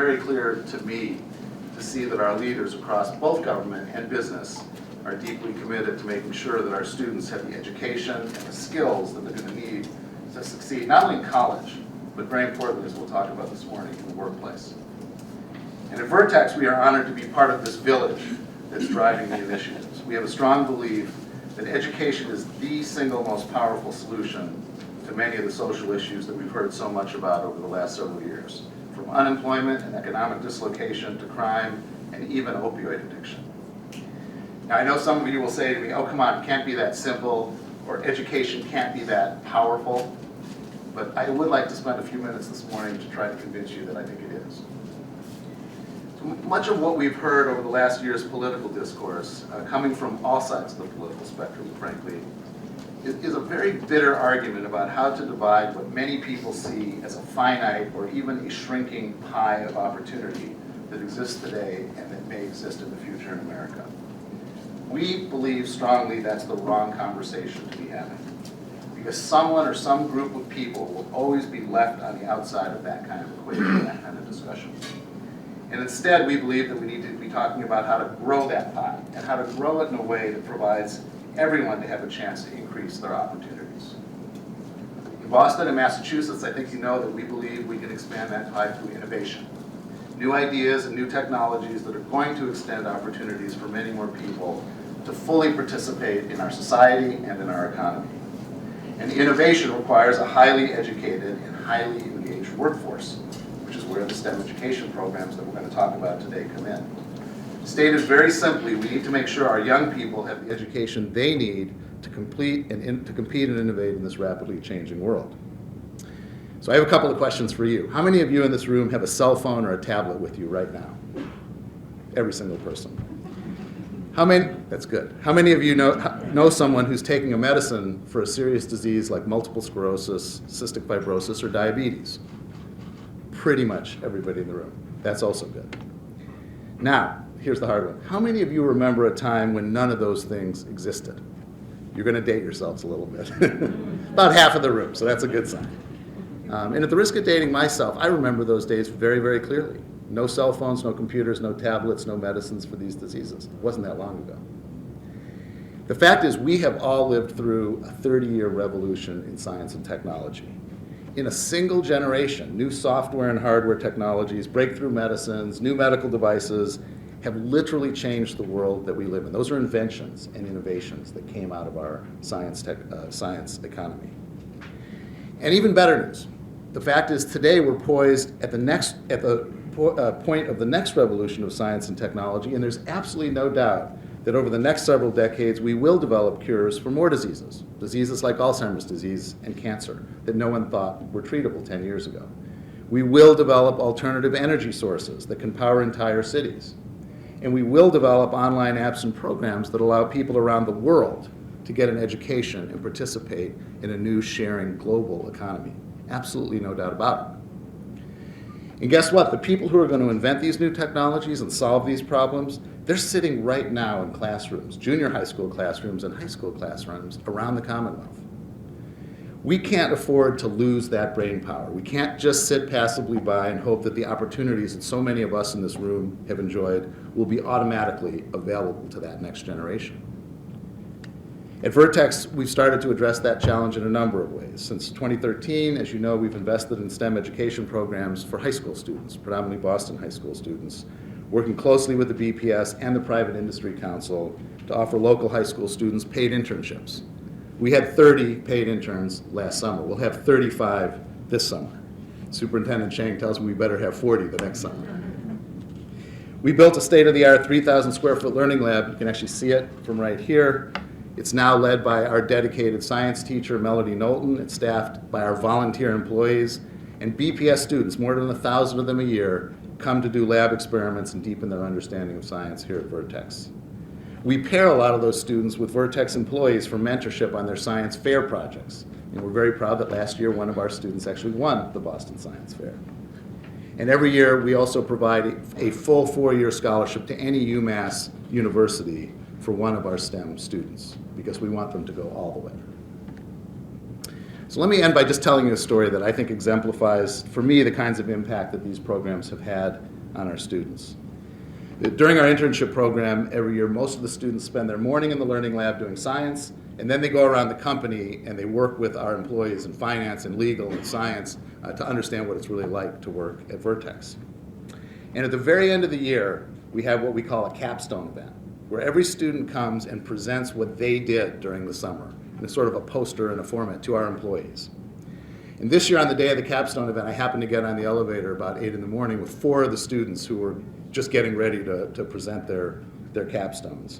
very clear to me to see that our leaders across both government and business are deeply committed to making sure that our students have the education and the skills that they're going to need to succeed, not only in college, but very importantly, as we'll talk about this morning, in the workplace. And at Vertex, we are honored to be part of this village that's driving the initiatives. We have a strong belief that education is the single most powerful solution to many of the social issues that we've heard so much about over the last several years, from unemployment and economic dislocation to crime and even opioid addiction. Now, I know some of you will say to me, oh, come on, it can't be that simple, or education can't be that powerful, but I would like to spend a few minutes this morning to try to convince you that I think it is. So much of what we've heard over the last year's political discourse, coming from all sides of the political spectrum, frankly, is a very bitter argument about how to divide what many people see as a finite or even a shrinking pie of opportunity that exists today and that may exist in the future in America. We believe strongly that's the wrong conversation to be having, because someone or some group of people will always be left on the outside of that kind of equation, that kind of discussion. And instead, we believe that we need to be talking about how to grow that pie and how to grow it in a way that provides everyone to have a chance to increase their opportunities. In Boston and Massachusetts, I think you know that we believe we can expand that pie through innovation. New ideas and new technologies that are going to extend opportunities for many more people to fully participate in our society and in our economy. And innovation requires a highly educated and highly engaged workforce, which is where the STEM education programs that we're going to talk about today come in. Stated very simply, we need to make sure our young people have the education they need to compete and innovate in this rapidly changing world. So I have a couple of questions for you. How many of you in this room have a cell phone or a tablet with you right now? Every single person. That's good. How many of you know someone who's taking a medicine for a serious disease like multiple sclerosis, cystic fibrosis, or diabetes? Pretty much everybody in the room. That's also good. Now, here's the hard one. How many of you remember a time when none of those things existed? You're going to date yourselves a little bit. About half of the room, so that's a good sign. And at the risk of dating myself, I remember those days very, very clearly. No cell phones, no computers, no tablets, no medicines for these diseases. It wasn't that long ago. The fact is, we have all lived through a 30-year revolution in science and technology. In a single generation, new software and hardware technologies, breakthrough medicines, new medical devices have literally changed the world that we live in. Those are inventions and innovations that came out of our science economy. And even better news. The fact is, today we're poised at the point of the next revolution of science and technology, and there's absolutely no doubt that over the next several decades we will develop cures for more diseases like Alzheimer's disease and cancer that no one thought were treatable 10 years ago. We will develop alternative energy sources that can power entire cities. And we will develop online apps and programs that allow people around the world to get an education and participate in a new sharing global economy. Absolutely no doubt about it. And guess what? The people who are going to invent these new technologies and solve these problems, they're sitting right now in classrooms, junior high school classrooms and high school classrooms around the Commonwealth. We can't afford to lose that brain power. We can't just sit passively by and hope that the opportunities that so many of us in this room have enjoyed will be automatically available to that next generation. At Vertex, we've started to address that challenge in a number of ways. Since 2013, as you know, we've invested in STEM education programs for high school students, predominantly Boston high school students, working closely with the BPS and the Private Industry Council to offer local high school students paid internships. We had 30 paid interns last summer. We'll have 35 this summer. Superintendent Chang tells me we better have 40 the next summer. We built a state-of-the-art 3,000 square foot learning lab. You can actually see it from right here. It's now led by our dedicated science teacher, Melody Knowlton. It's staffed by our volunteer employees. And BPS students, more than 1,000 of them a year, come to do lab experiments and deepen their understanding of science here at Vertex. We pair a lot of those students with Vertex employees for mentorship on their science fair projects. And we're very proud that last year one of our students actually won the Boston Science Fair. And every year we also provide a full 4-year scholarship to any UMass university for one of our STEM students, because we want them to go all the way. So let me end by just telling you a story that I think exemplifies, for me, the kinds of impact that these programs have had on our students. During our internship program every year, most of the students spend their morning in the learning lab doing science, and then they go around the company and they work with our employees in finance and legal and science to understand what it's really like to work at Vertex. And at the very end of the year, we have what we call a capstone event, where every student comes and presents what they did during the summer in a sort of a poster and a format to our employees. And this year on the day of the capstone event, I happened to get on the elevator about 8 in the morning with 4 of the students who were just getting ready to present their capstones.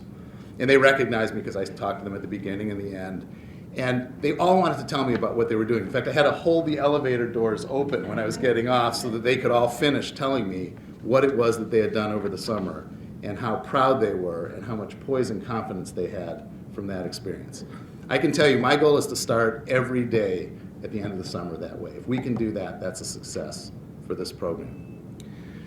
And they recognized me because I talked to them at the beginning and the end. And they all wanted to tell me about what they were doing. In fact, I had to hold the elevator doors open when I was getting off so that they could all finish telling me what it was that they had done over the summer and how proud they were and how much poise and confidence they had from that experience. I can tell you, my goal is to start every day at the end of the summer that way. If we can do that, that's a success for this program.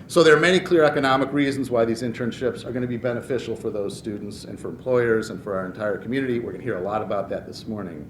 So there are many clear economic reasons why these internships are going to be beneficial for those students and for employers and for our entire community. We're going to hear a lot about that this morning.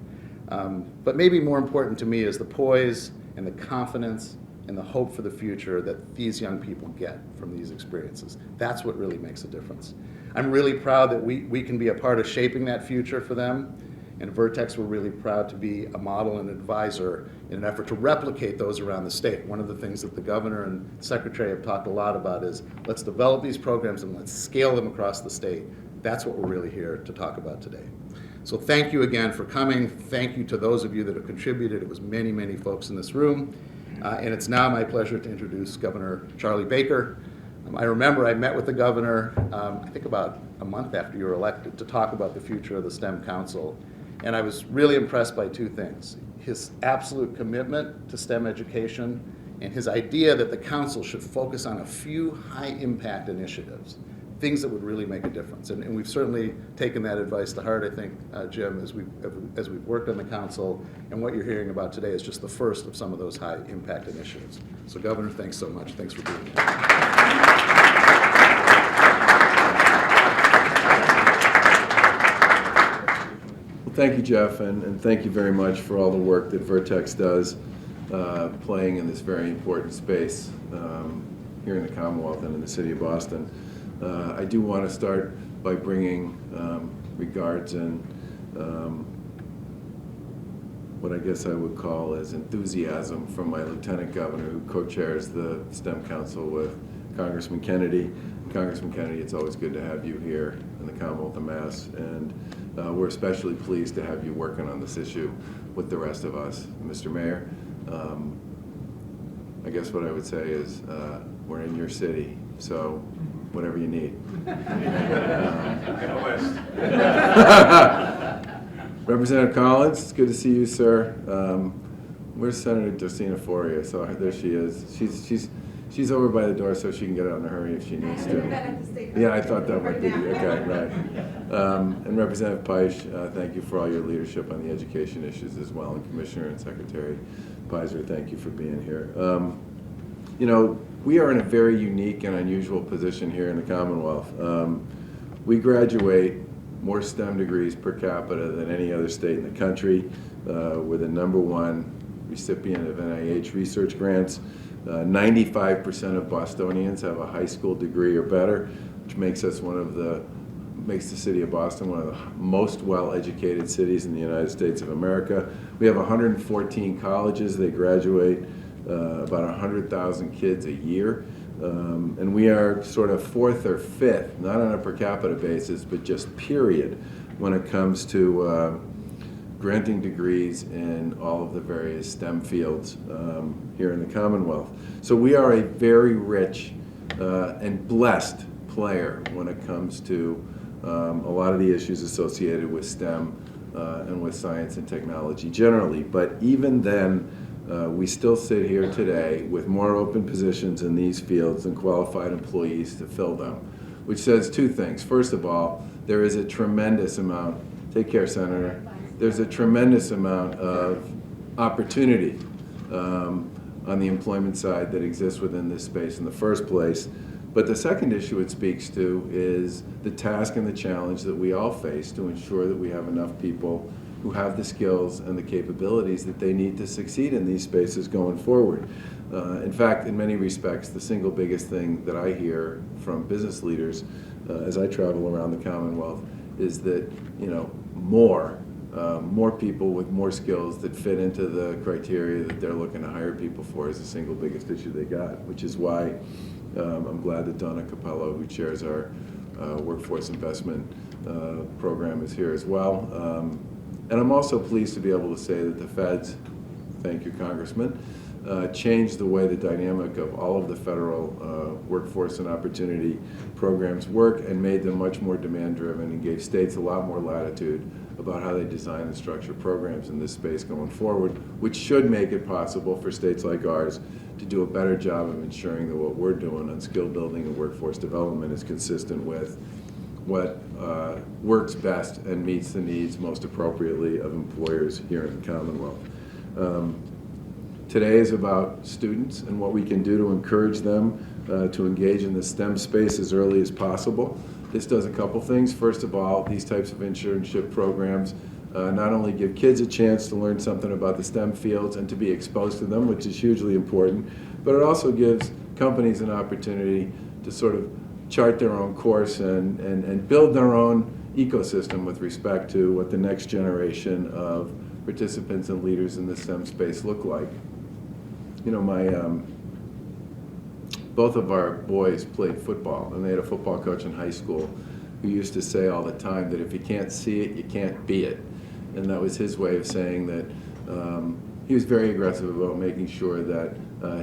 But maybe more important to me is the poise and the confidence and the hope for the future that these young people get from these experiences. That's what really makes a difference. I'm really proud that we can be a part of shaping that future for them. And at Vertex, we're really proud to be a model and advisor in an effort to replicate those around the state. One of the things that the governor and secretary have talked a lot about is let's develop these programs and let's scale them across the state. That's what we're really here to talk about today. So thank you again for coming. Thank you to those of you that have contributed. It was many, many folks in this room. And it's now my pleasure to introduce Governor Charlie Baker. I remember I met with the governor, I think about a month after you were elected, to talk about the future of the STEM Council. And I was really impressed by 2 things. His absolute commitment to STEM education and his idea that the council should focus on a few high-impact initiatives, things that would really make a difference. And we've certainly taken that advice to heart, I think, Jim, as we've worked on the council. And what you're hearing about today is just the first of some of those high-impact initiatives. So, Governor, thanks so much. Thanks for being here. Thank you, Jeff, and thank you very much for all the work that Vertex does playing in this very important space here in the Commonwealth and in the city of Boston. I do want to start by bringing regards and what I guess I would call as enthusiasm from my Lieutenant Governor, who co-chairs the STEM Council with Congressman Kennedy. Congressman Kennedy, it's always good to have you here in the Commonwealth of Mass, and we're especially pleased to have you working on this issue with the rest of us. Mr. Mayor, I guess what I would say is we're in your city, so whatever you need. Representative Collins, it's good to see you, sir. Where's Senator Justina Foria? So there she is. She's over by the door so she can get out in a hurry if she needs to. Yeah, I thought that might be okay, right. And Representative Peisch, thank you for all your leadership on the education issues as well. And Commissioner and Secretary Pizer, thank you for being here. You know, we are in a very unique and unusual position here in the Commonwealth. We graduate more STEM degrees per capita than any other state in the country. We're the number 1 recipient of NIH research grants. 95% of Bostonians have a high school degree or better, which makes us makes the city of Boston one of the most well-educated cities in the United States of America. We have 114 colleges. They graduate about 100,000 kids a year. And we are sort of 4th or 5th, not on a per capita basis, but just period, when it comes to granting degrees in all of the various STEM fields here in the Commonwealth. So we are a very rich and blessed player when it comes to a lot of the issues associated with STEM and with science and technology generally. But even then, we still sit here today with more open positions in these fields than qualified employees to fill them, which says 2 things. First of all, there is a tremendous amount, take care, Senator, there's a tremendous amount of opportunity on the employment side that exists within this space in the first place. But the second issue it speaks to is the task and the challenge that we all face to ensure that we have enough people who have the skills and the capabilities that they need to succeed in these spaces going forward. In fact, in many respects, the single biggest thing that I hear from business leaders as I travel around the Commonwealth is that, more people with more skills that fit into the criteria that they're looking to hire people for is the single biggest issue they got, which is why I'm glad that Donna Capello, who chairs our workforce investment program, is here as well. And I'm also pleased to be able to say that the feds, thank you, Congressman, changed the way the dynamic of all of the federal workforce and opportunity programs work and made them much more demand-driven and gave states a lot more latitude about how they design and structure programs in this space going forward, which should make it possible for states like ours to do a better job of ensuring that what we're doing on skill building and workforce development is consistent with what works best and meets the needs most appropriately of employers here in the Commonwealth. Today is about students and what we can do to encourage them to engage in the STEM space as early as possible. This does a couple things. First of all, these types of internship programs not only give kids a chance to learn something about the STEM fields and to be exposed to them, which is hugely important, but it also gives companies an opportunity to sort of chart their own course and build their own ecosystem with respect to what the next generation of participants and leaders in the STEM space look like. Both of our boys played football, and they had a football coach in high school who used to say all the time that if you can't see it, you can't be it. And that was his way of saying that he was very aggressive about making sure that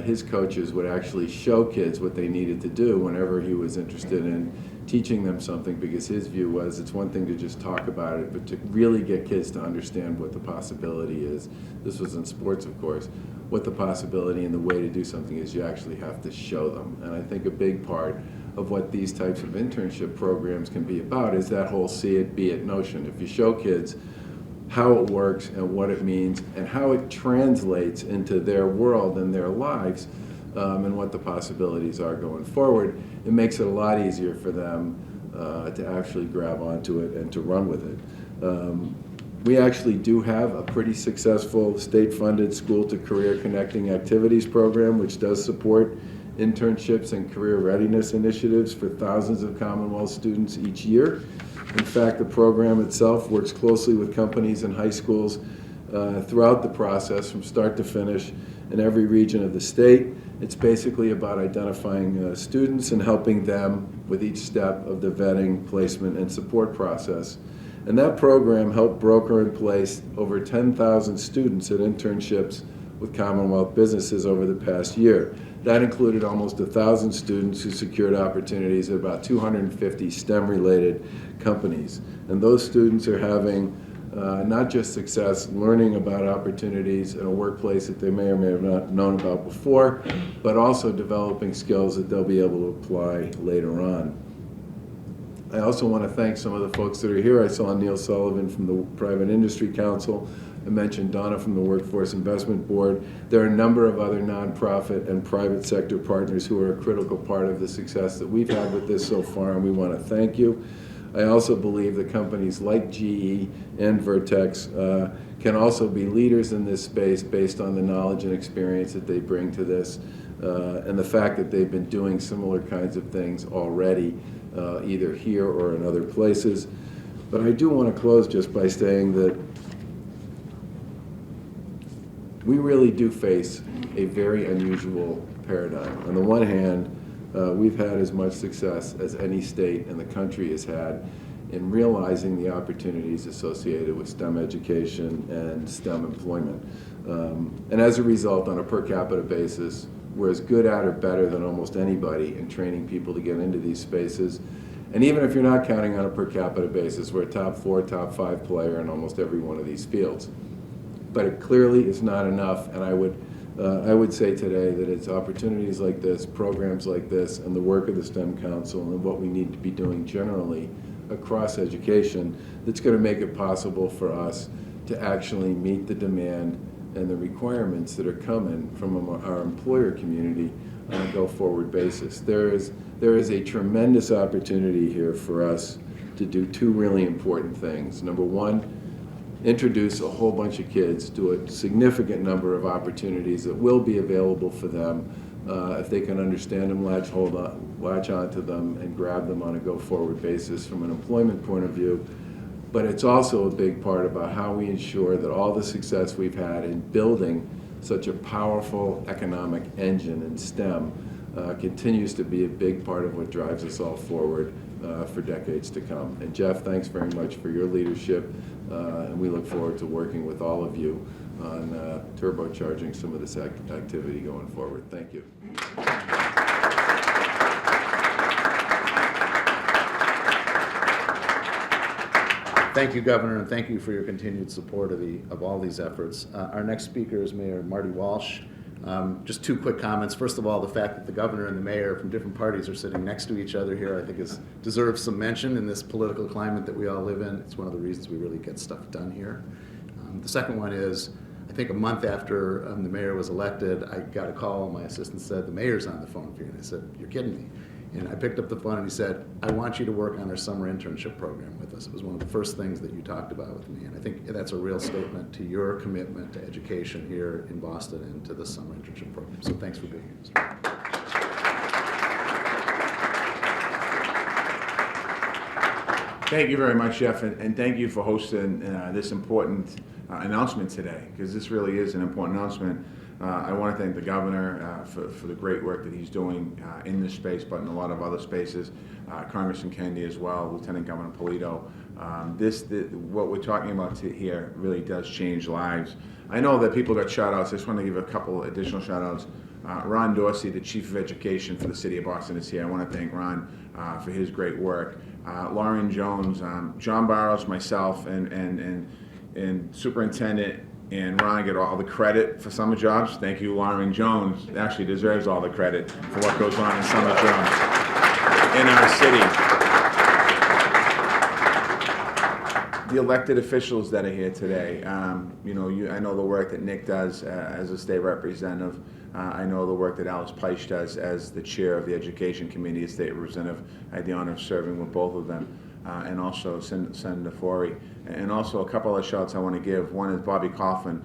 his coaches would actually show kids what they needed to do whenever he was interested in teaching them something, because his view was it's one thing to just talk about it, but to really get kids to understand what the possibility is. This was in sports, of course. What the possibility and the way to do something is, you actually have to show them. And I think a big part of what these types of internship programs can be about is that whole see it, be it notion. If you show kids how it works and what it means and how it translates into their world and their lives, and what the possibilities are going forward, it makes it a lot easier for them to actually grab onto it and to run with it. We actually do have a pretty successful state-funded school-to-career connecting activities program, which does support internships and career readiness initiatives for thousands of Commonwealth students each year. In fact, the program itself works closely with companies and high schools throughout the process from start to finish in every region of the state. It's basically about identifying students and helping them with each step of the vetting, placement, and support process. And that program helped broker and place over 10,000 students at internships with Commonwealth businesses over the past year. That included almost 1,000 students who secured opportunities at about 250 STEM-related companies. And those students are having not just success learning about opportunities in a workplace that they may or may have not known about before, but also developing skills that they'll be able to apply later on. I also want to thank some of the folks that are here. I saw Neil Sullivan from the Private Industry Council. I mentioned Donna from the Workforce Investment Board. There are a number of other nonprofit and private sector partners who are a critical part of the success that we've had with this so far, and we want to thank you. I also believe that companies like GE and Vertex can also be leaders in this space based on the knowledge and experience that they bring to this, and the fact that they've been doing similar kinds of things already, either here or in other places. But I do want to close just by saying that we really do face a very unusual paradigm. On the one hand, we've had as much success as any state in the country has had in realizing the opportunities associated with STEM education and STEM employment. And as a result, on a per capita basis, we're as good at or better than almost anybody in training people to get into these spaces. And even if you're not counting on a per capita basis, we're a top 4, top 5 player in almost every one of these fields. But it clearly is not enough, and I would say today that it's opportunities like this, programs like this, and the work of the STEM Council and what we need to be doing generally across education that's going to make it possible for us to actually meet the demand and the requirements that are coming from our employer community on a go-forward basis. There is a tremendous opportunity here for us to do two really important things. Number one, introduce a whole bunch of kids to a significant number of opportunities that will be available for them if they can understand them, latch onto them, and grab them on a go-forward basis from an employment point of view. But it's also a big part about how we ensure that all the success we've had in building such a powerful economic engine in STEM continues to be a big part of what drives us all forward for decades to come. And Jeff, thanks very much for your leadership, and we look forward to working with all of you on turbocharging some of this activity going forward. Thank you. Thank you, Governor, and thank you for your continued support of all these efforts. Our next speaker is Mayor Marty Walsh. Just two quick comments. First of all, the fact that the governor and the mayor from different parties are sitting next to each other here, I think deserves some mention in this political climate that we all live in. It's one of the reasons we really get stuff done here. The second one is, I think a month after the mayor was elected, I got a call and my assistant said, "The mayor's on the phone for you." And I said, "You're kidding me." And I picked up the phone and he said, "I want you to work on our summer internship program with us." It was one of the first things that you talked about with me. And I think that's a real statement to your commitment to education here in Boston and to the summer internship program. So thanks for being here. Thank you very much, Jeff, and thank you for hosting this important announcement today, because this really is an important announcement. I want to thank the governor for the great work that he's doing in this space, but in a lot of other spaces. Congressman Kennedy as well, Lieutenant Governor Polito. What we're talking about here really does change lives. I know that people got shout-outs. I just want to give a couple additional shout-outs. Ron Dorsey, the Chief of Education for the City of Boston, is here. I want to thank Ron for his great work. Lauren Jones, John Barrows, myself, and Superintendent and Ron get all the credit for summer jobs. Thank you, Lauren Jones. Actually deserves all the credit for what goes on in summer jobs in our city. The elected officials that are here today, I know the work that Nick does as a state representative. I know the work that Alice Peich does as the chair of the Education Committee as state representative. I had the honor of serving with both of them, and also Senator Forey. And also a couple of shout-outs I want to give. One is Bobby Coughlin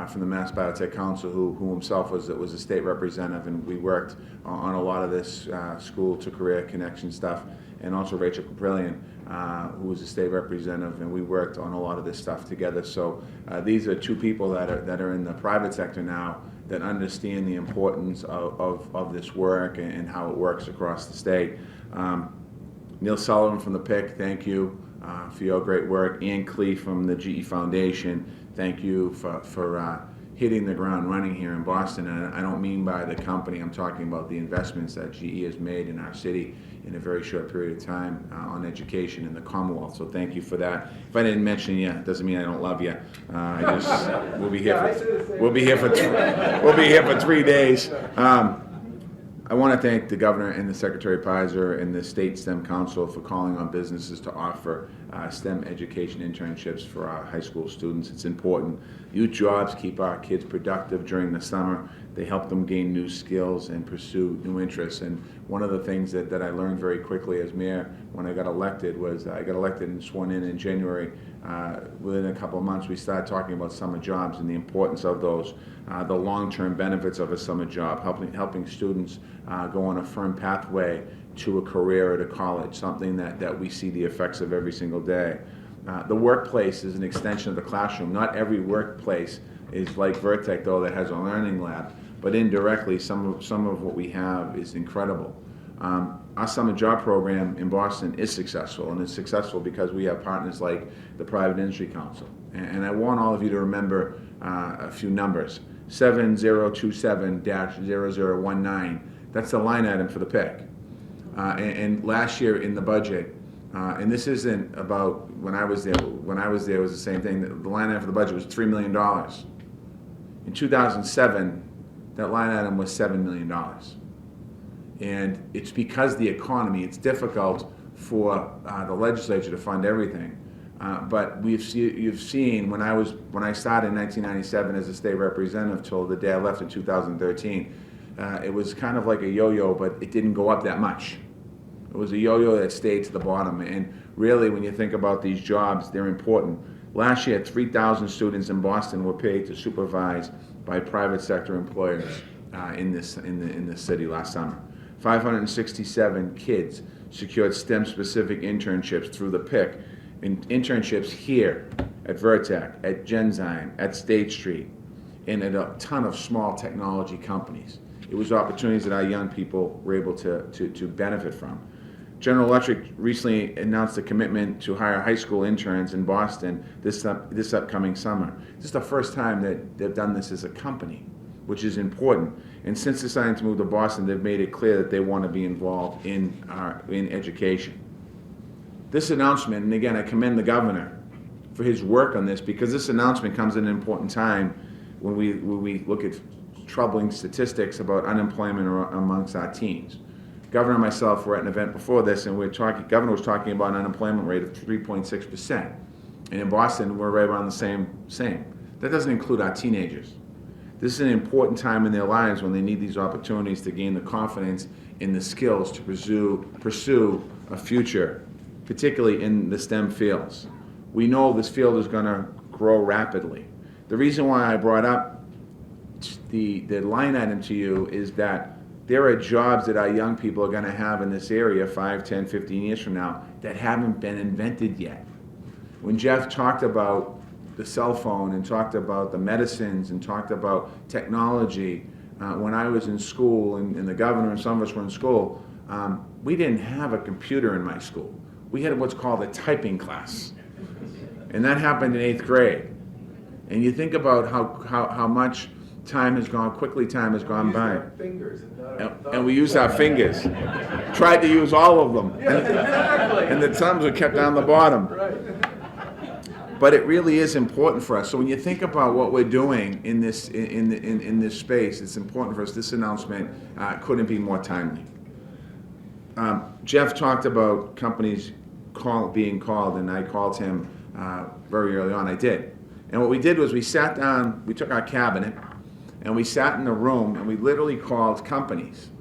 from the Mass Biotech Council, who himself was a state representative, and we worked on a lot of this school to career connection stuff. And also Rachel Caprillion, who was a state representative, and we worked on a lot of this stuff together. So these are two people that are in the private sector now that understand the importance of this work and how it works across the state. Neil Sullivan from the PIC, thank you for your great work. Ann Clee from the GE Foundation, thank you for hitting the ground running here in Boston. And I don't mean by the company, I'm talking about the investments that GE has made in our city in a very short period of time on education in the Commonwealth. So thank you for that. If I didn't mention you, it doesn't mean I don't love you. We'll be here for 3 days. I want to thank the governor and the Secretary Pizer and the State STEM Council for calling on businesses to offer STEM education internships for our high school students. It's important. Youth jobs keep our kids productive during the summer. They help them gain new skills and pursue new interests. And one of the things that I learned very quickly as mayor when I got elected was I got elected and sworn in January. Within a couple of months, we started talking about summer jobs and the importance of those, the long-term benefits of a summer job, helping students go on a firm pathway to a career at a college, something that we see the effects of every single day. The workplace is an extension of the classroom. Not every workplace is like Vertex, though, that has a learning lab, but indirectly, some of what we have is incredible. Our summer job program in Boston is successful, and it's successful because we have partners like the Private Industry Council. And I want all of you to remember a few numbers. 7027-0019, that's the line item for the PIC. And last year in the budget, and this isn't about when I was there it was the same thing. The line item for the budget was $3 million. In 2007, that line item was $7 million. And it's because the economy, it's difficult for the legislature to fund everything. But you've seen when I started in 1997 as a state representative till the day I left in 2013, it was kind of like a yo-yo, but it didn't go up that much. It was a yo-yo that stayed to the bottom. And really, when you think about these jobs, they're important. Last year, 3,000 students in Boston were paid to supervise by private sector employers in this city last summer. 567 kids secured STEM-specific internships through the PIC, internships here at Vertex, at Genzyme, at State Street, and at a ton of small technology companies. It was opportunities that our young people were able to benefit from. General Electric recently announced a commitment to hire high school interns in Boston this upcoming summer. This is the first time that they've done this as a company, which is important. And since deciding to move to Boston, they've made it clear that they want to be involved in education. This announcement, and again, I commend the governor for his work on this, because this announcement comes at an important time when we look at troubling statistics about unemployment amongst our teens. Governor and myself were at an event before this, and Governor was talking about an unemployment rate of 3.6%. And in Boston, we're right around the same. That doesn't include our teenagers. This is an important time in their lives when they need these opportunities to gain the confidence and the skills to pursue a future, particularly in the STEM fields. We know this field is going to grow rapidly. The reason why I brought up the line item to you is that there are jobs that our young people are going to have in this area 5, 10, 15 years from now that haven't been invented yet. When Jeff talked about the cell phone and talked about the medicines and talked about technology, when I was in school and the governor and some of us were in school, we didn't have a computer in my school. We had what's called a typing class. And that happened in 8th grade. And you think about how much time has gone by. And we used our fingers. Tried to use all of them. And the thumbs were kept down the bottom. But it really is important for us. So when you think about what we're doing in this space, it's important for us. This announcement couldn't be more timely. Jeff talked about companies being called, and I called him very early on. I did. And what we did was we sat down, we took our cabinet, and we sat in a room, and we literally called companies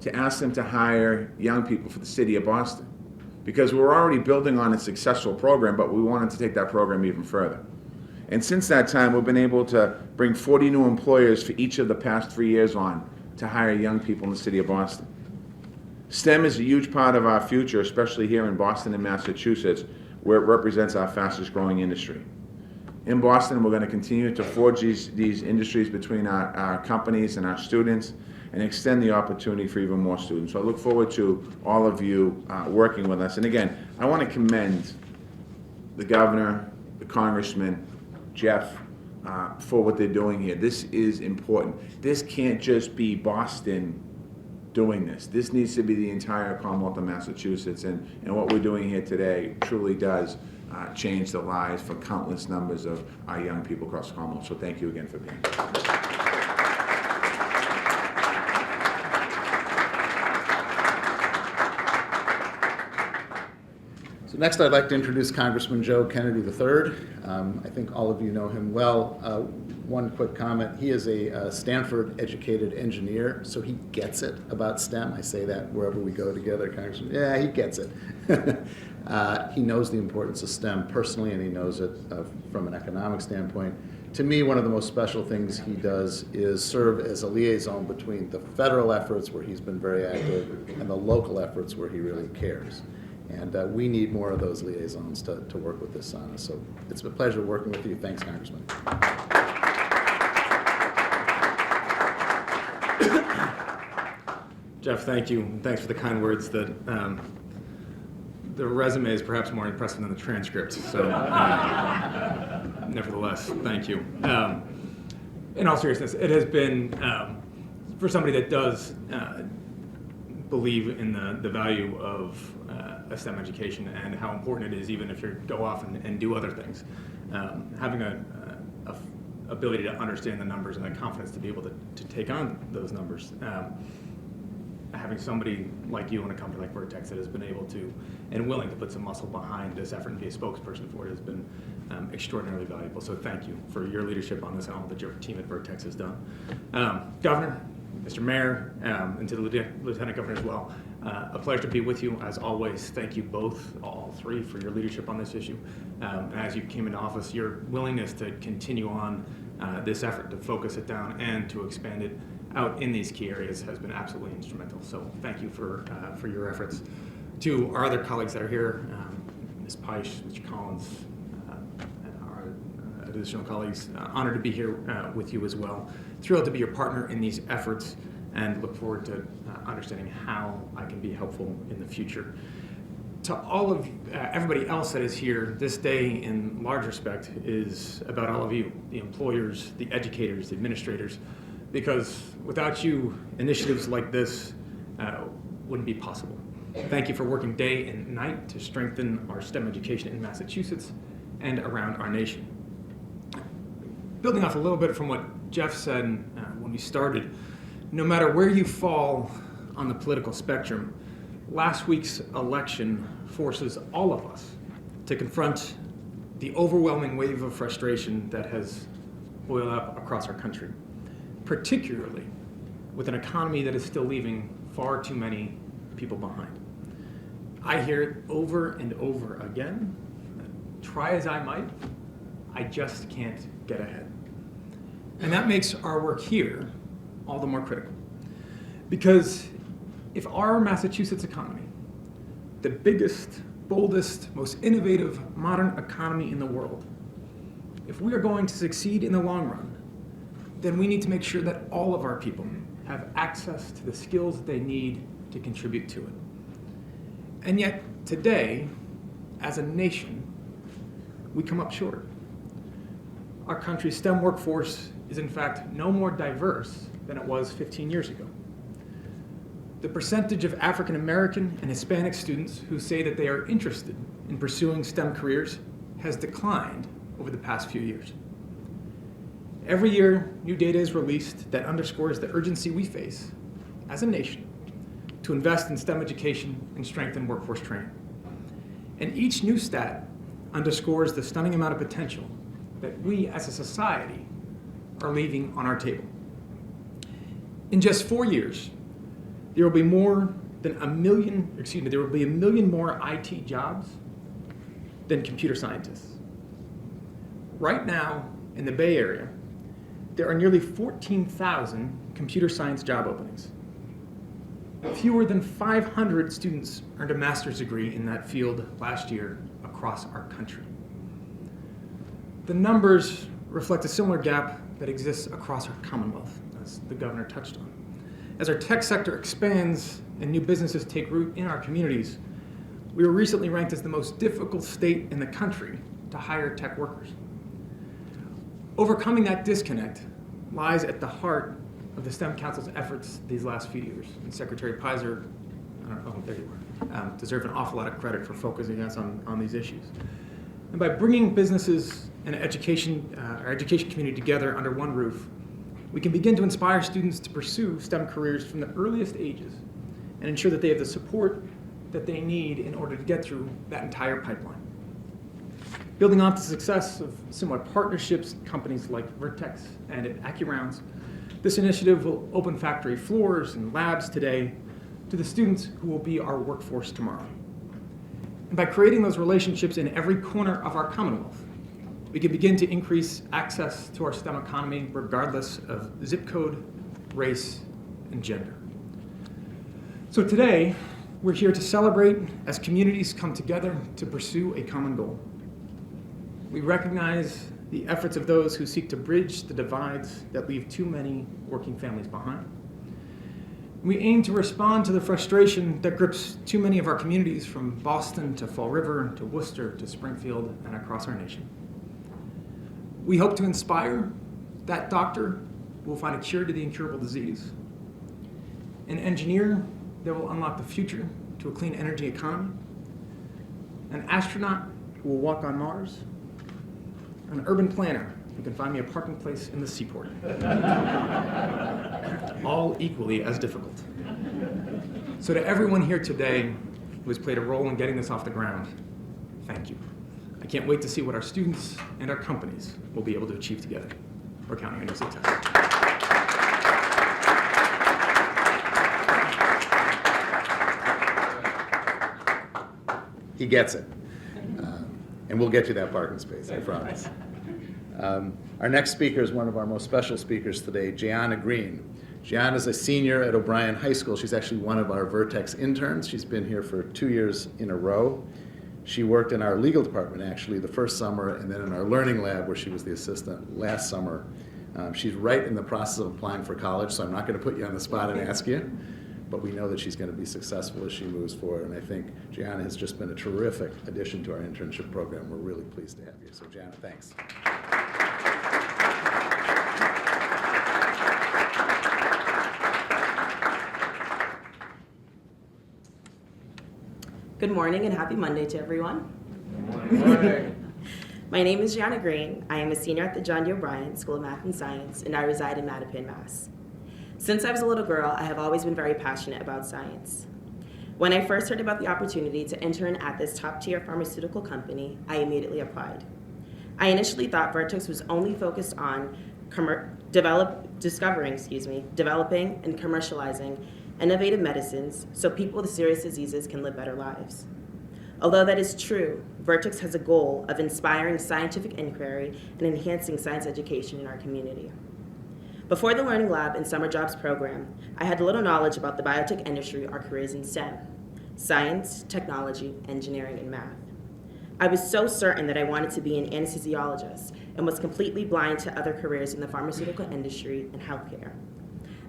to ask them to hire young people for the city of Boston. Because we were already building on a successful program, but we wanted to take that program even further. And since that time, we've been able to bring 40 new employers for each of the past 3 years on to hire young people in the city of Boston. STEM is a huge part of our future, especially here in Boston and Massachusetts, where it represents our fastest growing industry. In Boston, we're going to continue to forge these industries between our companies and our students and extend the opportunity for even more students. So I look forward to all of you working with us. And again, I want to commend the governor, the congressman, Jeff, for what they're doing here. This is important. This can't just be Boston doing this. This needs to be the entire Commonwealth of Massachusetts. And what we're doing here today truly does change the lives for countless numbers of our young people across the Commonwealth. So thank you again for being here. So next I'd like to introduce Congressman Joe Kennedy III. I think all of you know him well. One quick comment, he is a Stanford-educated engineer, so he gets it about STEM. I say that wherever we go together, Congressman. Yeah, he gets it. He knows the importance of STEM personally, and he knows it from an economic standpoint. To me, one of the most special things he does is serve as a liaison between the federal efforts, where he's been very active, and the local efforts where he really cares. And we need more of those liaisons to work with this on us. So it's a pleasure working with you. Thanks, Congressman. Jeff, thank you. Thanks for the kind words. The resume is perhaps more impressive than the transcript. So nevertheless, thank you. In all seriousness, it has been, for somebody that does believe in the value of a STEM education and how important it is, even if you go off and do other things. Having a ability to understand the numbers and the confidence to be able to take on those numbers. Having somebody like you in a company like Vertex that has been able to and willing to put some muscle behind this effort and be a spokesperson for it has been extraordinarily valuable. So thank you for your leadership on this and all that your team at Vertex has done. Governor, Mr. Mayor, and to the Lieutenant Governor as well, A pleasure to be with you as always. Thank you both, all three, for your leadership on this issue. And as you came into office, your willingness to continue on this effort to focus it down and to expand it out in these key areas has been absolutely instrumental. So thank you for your efforts. To our other colleagues that are here, Ms. Peisch, Mr. Collins, and our additional colleagues, honored to be here with you as well. Thrilled to be your partner in these efforts and look forward to understanding how I can be helpful in the future. To all of everybody else that is here, this day in large respect is about all of you, the employers, the educators, the administrators, because without you, initiatives like this wouldn't be possible. Thank you for working day and night to strengthen our STEM education in Massachusetts and around our nation. Building off a little bit from what Jeff said when we started, no matter where you fall on the political spectrum, last week's election forces all of us to confront the overwhelming wave of frustration that has boiled up across our country, particularly with an economy that is still leaving far too many people behind. I hear it over and over again. Try as I might, I just can't get ahead. And that makes our work here all the more critical. Because if our Massachusetts economy, the biggest, boldest, most innovative modern economy in the world, if we are going to succeed in the long run, then we need to make sure that all of our people have access to the skills that they need to contribute to it. And yet, today, as a nation, we come up short. Our country's STEM workforce is in fact no more diverse than it was 15 years ago. The percentage of African American and Hispanic students who say that they are interested in pursuing STEM careers has declined over the past few years. Every year, new data is released that underscores the urgency we face as a nation to invest in STEM education and strengthen workforce training. And each new stat underscores the stunning amount of potential that we as a society are leaving on our table. In just 4 years, there will be more than there will be a million more IT jobs than computer scientists. Right now, in the Bay Area, there are nearly 14,000 computer science job openings. Fewer than 500 students earned a master's degree in that field last year across our country. The numbers reflect a similar gap that exists across our Commonwealth, as the governor touched on. As our tech sector expands and new businesses take root in our communities, we were recently ranked as the most difficult state in the country to hire tech workers. Overcoming that disconnect lies at the heart of the STEM Council's efforts these last few years. And Secretary Pizer, there you are, deserve an awful lot of credit for focusing us on these issues. And by bringing businesses and our education community together under one roof, we can begin to inspire students to pursue STEM careers from the earliest ages and ensure that they have the support that they need in order to get through that entire pipeline. Building on the success of similar partnerships, companies like Vertex and AccuRounds, this initiative will open factory floors and labs today to the students who will be our workforce tomorrow. And by creating those relationships in every corner of our Commonwealth, we can begin to increase access to our STEM economy regardless of zip code, race, and gender. So today, we're here to celebrate as communities come together to pursue a common goal. We recognize the efforts of those who seek to bridge the divides that leave too many working families behind. We aim to respond to the frustration that grips too many of our communities from Boston to Fall River to Worcester to Springfield and across our nation. We hope to inspire that doctor who will find a cure to the incurable disease, an engineer that will unlock the future to a clean energy economy, an astronaut who will walk on Mars, an urban planner who can find me a parking place in the Seaport. All equally as difficult. So to everyone here today who has played a role in getting this off the ground, thank you. I can't wait to see what our students and our companies will be able to achieve together. We're counting on your success. he gets it. And we'll get you that parking space, I promise. Our next speaker is one of our most special speakers today, Gianna Green. Gianna is a senior at O'Brien High School. She's actually one of our Vertex interns. She's been here for 2 years in a row. She worked in our legal department, actually, the first summer, and then in our learning lab, where she was the assistant last summer. She's right in the process of applying for college, so I'm not going to put you on the spot and ask you, but we know that she's going to be successful as she moves forward, and I think Gianna has just been a terrific addition to our internship program. We're really pleased to have you. So, Gianna, thanks. Good morning and happy Monday to everyone. Good morning. My name is Gianna Green. I am a senior at the John D. O'Brien School of Math and Science, and I reside in Mattapan, Mass. Since I was a little girl, I have always been very passionate about science. When I first heard about the opportunity to intern at this top-tier pharmaceutical company, I immediately applied. I initially thought Vertex was only focused on developing and commercializing innovative medicines so people with serious diseases can live better lives. Although that is true, Vertex has a goal of inspiring scientific inquiry and enhancing science education in our community. Before the Learning Lab and Summer Jobs program, I had little knowledge about the biotech industry or careers in STEM: science, technology, engineering, and math. I was so certain that I wanted to be an anesthesiologist and was completely blind to other careers in the pharmaceutical industry and healthcare.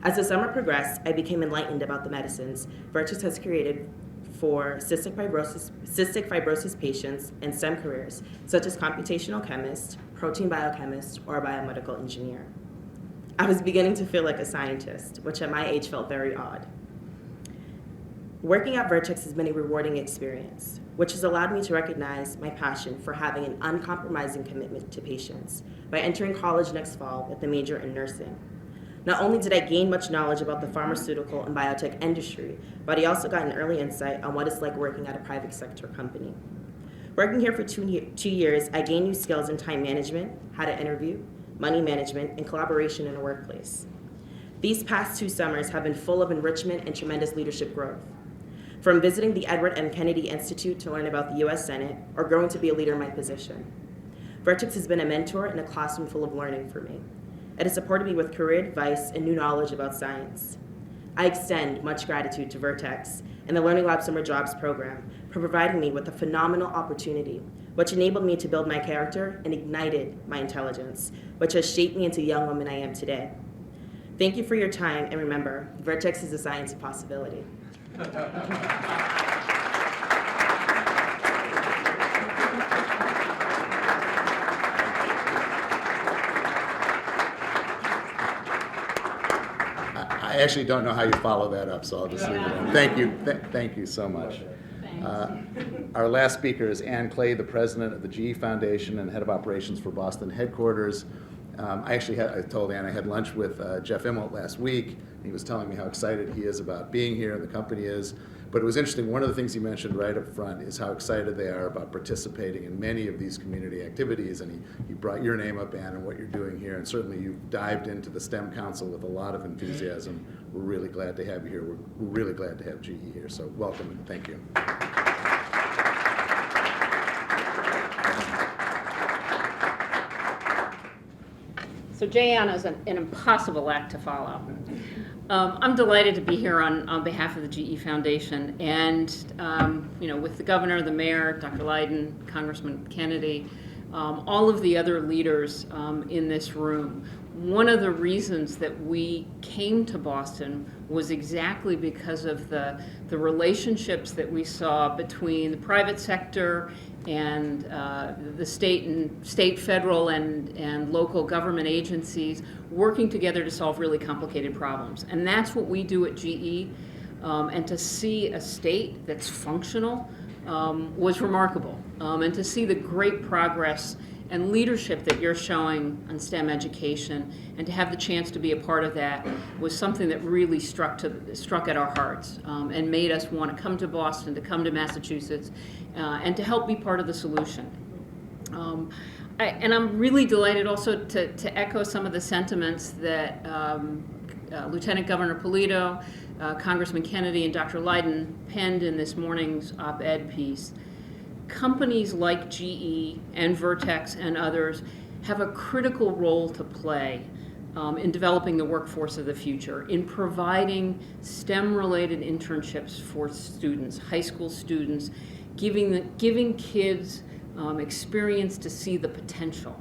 As the summer progressed, I became enlightened about the medicines Vertex has created for cystic fibrosis patients and STEM careers, such as computational chemist, protein biochemist, or biomedical engineer. I was beginning to feel like a scientist, which at my age felt very odd. Working at Vertex has been a rewarding experience, which has allowed me to recognize my passion for having an uncompromising commitment to patients by entering college next fall with a major in nursing. Not only did I gain much knowledge about the pharmaceutical and biotech industry, but I also got an early insight on what it's like working at a private sector company. Working here for 2 years, I gained new skills in time management, how to interview, money management, and collaboration in a workplace. These past 2 summers have been full of enrichment and tremendous leadership growth. From visiting the Edward M. Kennedy Institute to learn about the U.S. Senate, or growing to be a leader in my position. Vertex has been a mentor and a classroom full of learning for me. It has supported me with career advice and new knowledge about science. I extend much gratitude to Vertex and the Learning Lab Summer Jobs program for providing me with a phenomenal opportunity, which enabled me to build my character and ignited my intelligence, which has shaped me into the young woman I am today. Thank you for your time, and remember, Vertex is a science of possibility. I actually don't know how you follow that up, so I'll just leave it in. Thank you. Thank you so much. Our last speaker is Ann Clay, the president of the GE Foundation and head of operations for Boston headquarters. I told Ann I had lunch with Jeff Immelt last week. He was telling me how excited he is about being here and the company is. But it was interesting, one of the things he mentioned right up front is how excited they are about participating in many of these community activities. And he brought your name up, Ann, and what you're doing here. And certainly you've dived into the STEM Council with a lot of enthusiasm. We're really glad to have you here. We're really glad to have GE here. So welcome and thank you. So Gianna is an impossible act to follow. I'm delighted to be here on behalf of the GE Foundation, and with the governor, the mayor, Dr. Leiden, Congressman Kennedy, all of the other leaders in this room. One of the reasons that we came to Boston was exactly because of the relationships that we saw between the private sector and the state, federal, and local government agencies working together to solve really complicated problems. And that's what we do at GE. And to see a state that's functional was remarkable. And to see the great progress and leadership that you're showing on STEM education, and to have the chance to be a part of that was something that really struck at our hearts and made us want to come to Boston, to come to Massachusetts, and to help be part of the solution. And I'm really delighted also to echo some of the sentiments that Lieutenant Governor Polito, Congressman Kennedy, and Dr. Leiden penned in this morning's op-ed piece. companies like GE and Vertex and others have a critical role to play in developing the workforce of the future, in providing STEM-related internships for students, high school students, giving kids experience to see the potential.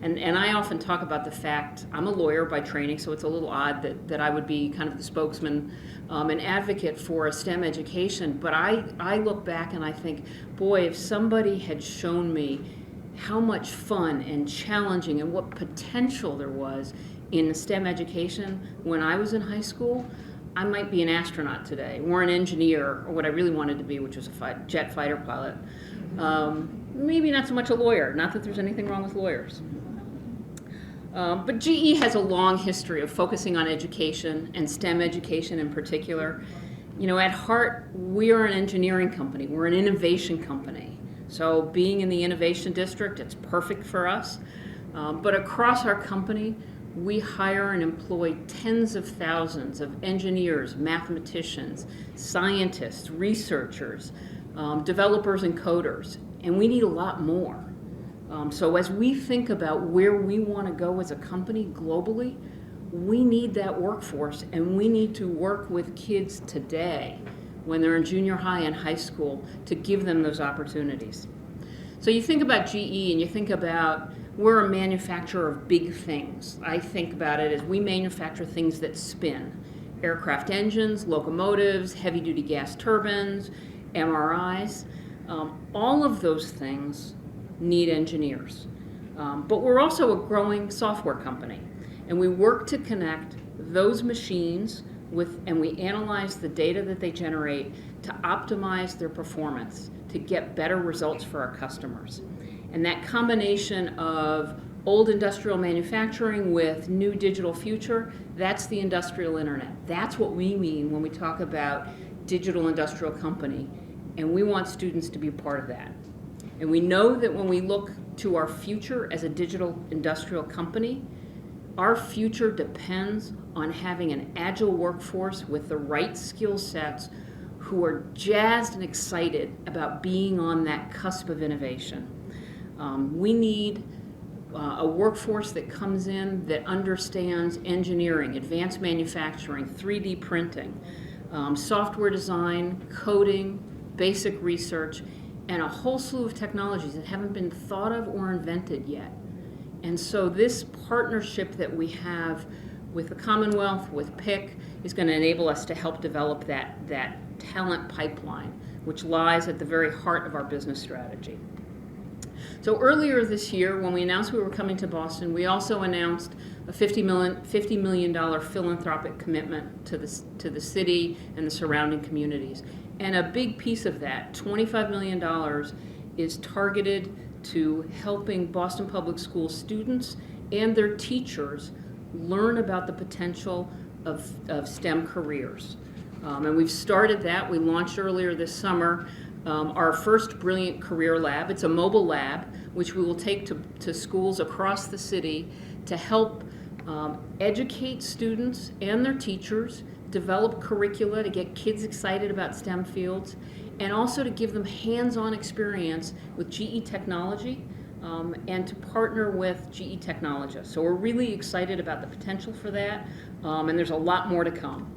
And I often talk about the fact, I'm a lawyer by training, so it's a little odd that I would be kind of the spokesman and advocate for a STEM education, but I look back and I think, boy, if somebody had shown me how much fun and challenging and what potential there was in STEM education when I was in high school, I might be an astronaut today, or an engineer, or what I really wanted to be, which was a jet fighter pilot. Maybe not so much a lawyer, not that there's anything wrong with lawyers. But GE has a long history of focusing on education, and STEM education in particular. You know, at heart, we are an engineering company. We're an innovation company. So being in the innovation district, it's perfect for us. But across our company, we hire and employ tens of thousands of engineers, mathematicians, scientists, researchers, developers and coders, and we need a lot more. So as we think about where we want to go as a company globally, we need that workforce, and we need to work with kids today when they're in junior high and high school to give them those opportunities. So you think about GE and you think about we're a manufacturer of big things. I think about it as we manufacture things that spin. Aircraft engines, locomotives, heavy-duty gas turbines, MRIs. All of those things need engineers. But we're also a growing software company. And we work to connect those machines and we analyze the data that they generate to optimize their performance, to get better results for our customers. And that combination of old industrial manufacturing with new digital future, that's the industrial internet. That's what we mean when we talk about digital industrial company. And we want students to be a part of that. And we know that when we look to our future as a digital industrial company, our future depends on having an agile workforce with the right skill sets who are jazzed and excited about being on that cusp of innovation. We need a workforce that comes in that understands engineering, advanced manufacturing, 3D printing, software design, coding, basic research, and a whole slew of technologies that haven't been thought of or invented yet. And so this partnership that we have with the Commonwealth, with PIC, is going to enable us to help develop that talent pipeline, which lies at the very heart of our business strategy. So earlier this year, when we announced we were coming to Boston, we also announced a $50 million philanthropic commitment to the city and the surrounding communities. And a big piece of that, $25 million, is targeted to helping Boston Public School students and their teachers learn about the potential of STEM careers. And we've started that. We launched earlier this summer our first Brilliant Career Lab. It's a mobile lab which we will take to schools across the city to help educate students and their teachers, develop curricula to get kids excited about STEM fields, and also to give them hands-on experience with GE technology and to partner with GE technologists. So we're really excited about the potential for that, and there's a lot more to come.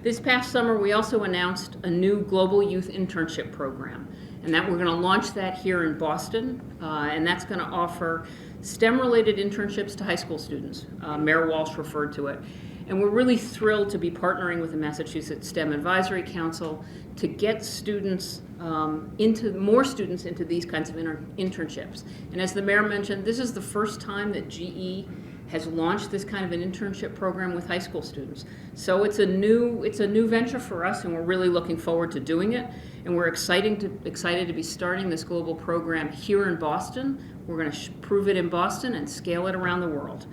This past summer, we also announced a new global youth internship program, and that we're going to launch that here in Boston, and that's going to offer STEM-related internships to high school students. Mayor Walsh referred to it. And we're really thrilled to be partnering with the Massachusetts STEM Advisory Council to get students more students into these kinds of internships. And as the mayor mentioned, this is the first time that GE has launched this kind of an internship program with high school students. So it's a new venture for us, and we're really looking forward to doing it. And we're excited to be starting this global program here in Boston. We're going to prove it in Boston and scale it around the world.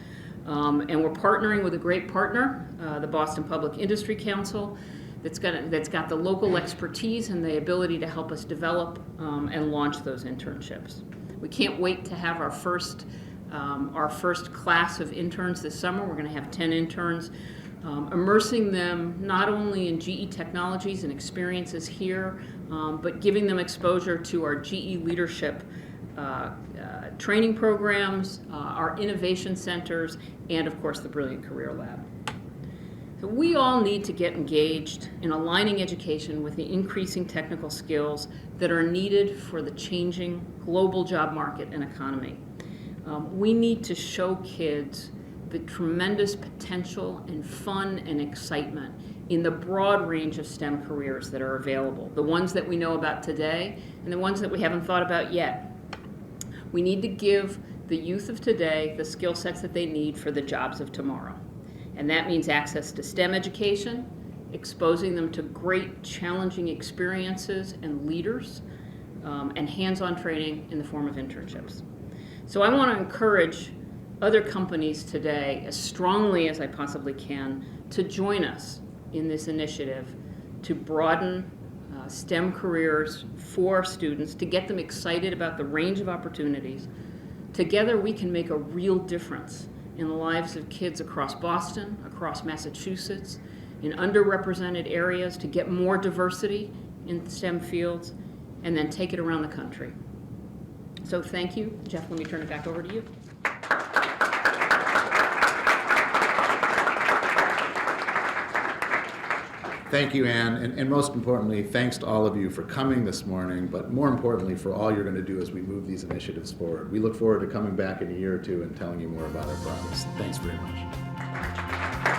And we're partnering with a great partner, the Boston Public Industry Council, that's got the local expertise and the ability to help us develop and launch those internships. We can't wait to have our first class of interns this summer. We're going to have 10 interns, immersing them not only in GE technologies and experiences here, but giving them exposure to our GE leadership training programs, our innovation centers, and of course the Brilliant Career Lab. So we all need to get engaged in aligning education with the increasing technical skills that are needed for the changing global job market and economy. We need to show kids the tremendous potential and fun and excitement in the broad range of STEM careers that are available, the ones that we know about today and the ones that we haven't thought about yet. We need to give the youth of today the skill sets that they need for the jobs of tomorrow. And that means access to STEM education, exposing them to great challenging experiences and leaders, and hands-on training in the form of internships. So I want to encourage other companies today, as strongly as I possibly can, to join us in this initiative to broaden STEM careers for students, to get them excited about the range of opportunities. Together we can make a real difference in the lives of kids across Boston, across Massachusetts, in underrepresented areas, to get more diversity in STEM fields, and then take it around the country. So thank you. Jeff, let me turn it back over to you. Thank you, Anne, and most importantly, thanks to all of you for coming this morning, but more importantly, for all you're going to do as we move these initiatives forward. We look forward to coming back in a year or two and telling you more about our progress. Thanks very much.